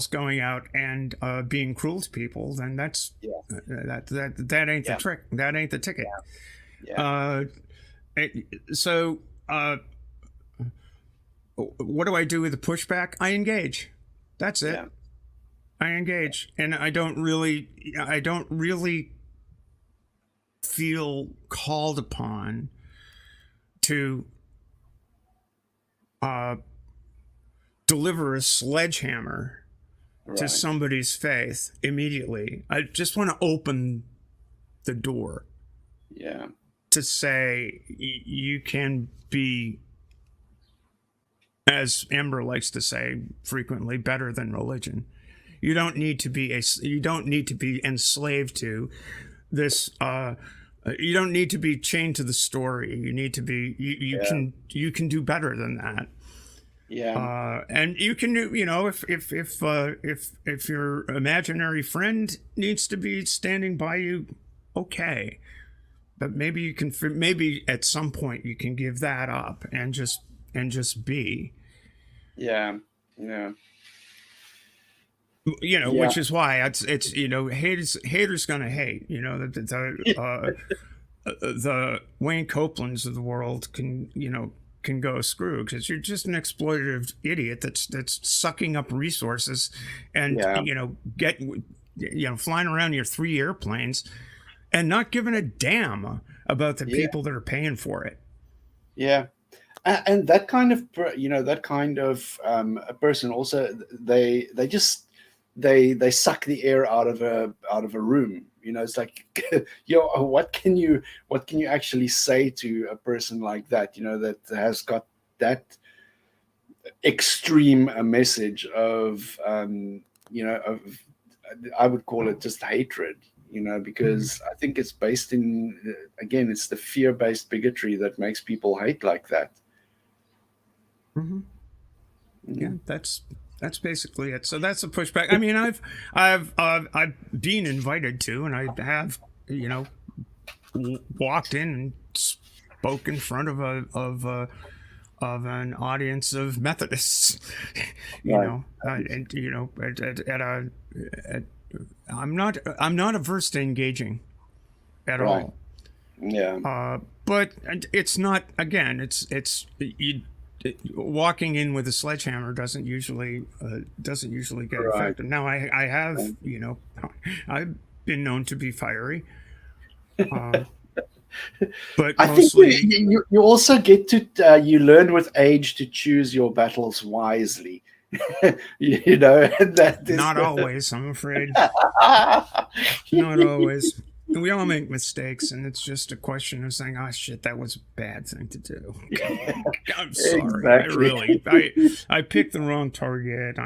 going out and being cruel to people, then that's that ain't the trick. That ain't the ticket. So what do I do with the pushback? I engage. That's it. Yeah. I engage, and I don't really feel called upon to deliver a sledgehammer to somebody's faith immediately. I just want to open the door. Yeah. To say you can be, as Amber likes to say frequently, better than religion. You don't need to be enslaved to this. You don't need to be chained to the story. You need to be. You can do better than that. Yeah. And you can do. If your imaginary friend needs to be standing by you, okay. but maybe you can, maybe at some point you can give that up and just be. Yeah. Yeah. You know, Yeah. which is why it's you know, haters gonna hate. You know, the Wayne Copelands of the world can go screw, because you're just an exploitative idiot that's sucking up resources and Yeah. flying around your 3 airplanes and not giving a damn about the Yeah. people that are paying for it. Yeah. And that kind of a person also, they suck the air out of a room. You know, it's like, what can you actually say to a person like that, you know, that has got that extreme a message of I would call it just hatred, you know, because I think it's based in, again, it's the fear-based bigotry that makes people hate like that. Mm-hmm. Yeah, that's basically it. So that's a pushback. I mean, I've been invited to, and I have, walked in and spoke in front of an audience of Methodists. I'm not averse to engaging at all. Yeah. But it's not, again, walking in with a sledgehammer doesn't usually get effective. Now I have, I've been known to be fiery. But I mostly, think you also get to you learn with age to choose your battles wisely. You know, that is not always, I'm afraid. Not always. We all make mistakes, and it's just a question of saying, "Oh shit, that was a bad thing to do." I'm sorry. Exactly. I picked the wrong target.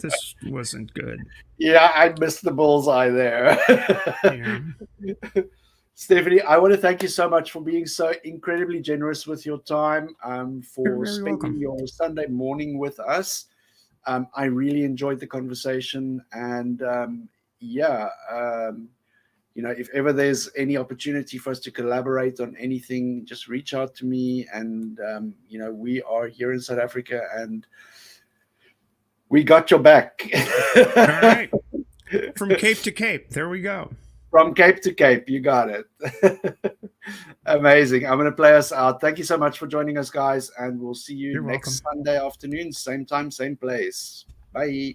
This wasn't good. Yeah, I missed the bullseye there. Yeah. Stephanie, I want to thank you so much for being so incredibly generous with your time, for spending welcome. your Sunday morning with us. I really enjoyed the conversation, and if ever there's any opportunity for us to collaborate on anything, just reach out to me. And we are here in South Africa, and we got your back. All right. From Cape to Cape. There we go. From Cape to Cape. You got it. Amazing. I'm going to play us out. Thank you so much for joining us, guys. And we'll see you next Sunday afternoon. Same time, same place. Bye.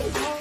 Bye.